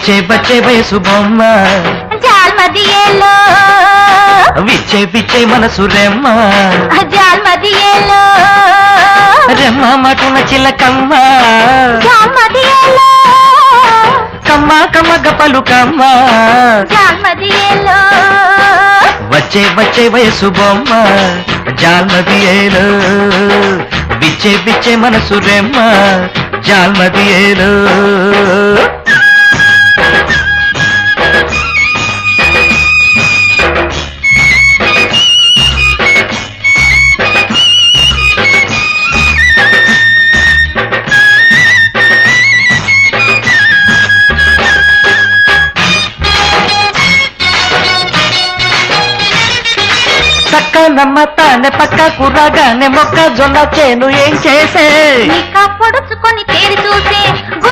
వచ్చే వచ్చే వయసు బొమ్మ జాల్మదియేలో విచ్చే పిచ్చే మనసు రెమ్మ జాల్మదియేలో రెమ్మ మటున చిలకమ్మ జాల్మదియేలో కమ్మ కమ్మగ పలుకమ్మ జాల్మదియేలో వచ్చే వచ్చే వయసు బొమ్మ జాల్మదియేలో విచ్చే పిచ్చే మనసు రెమ్మ జాల్మదియేలో నమ్మ తానే పక్క కుర్రగానే మొక్కజొన్న చేను ఏం చేసే పొడుచుకొని తేరి చూసే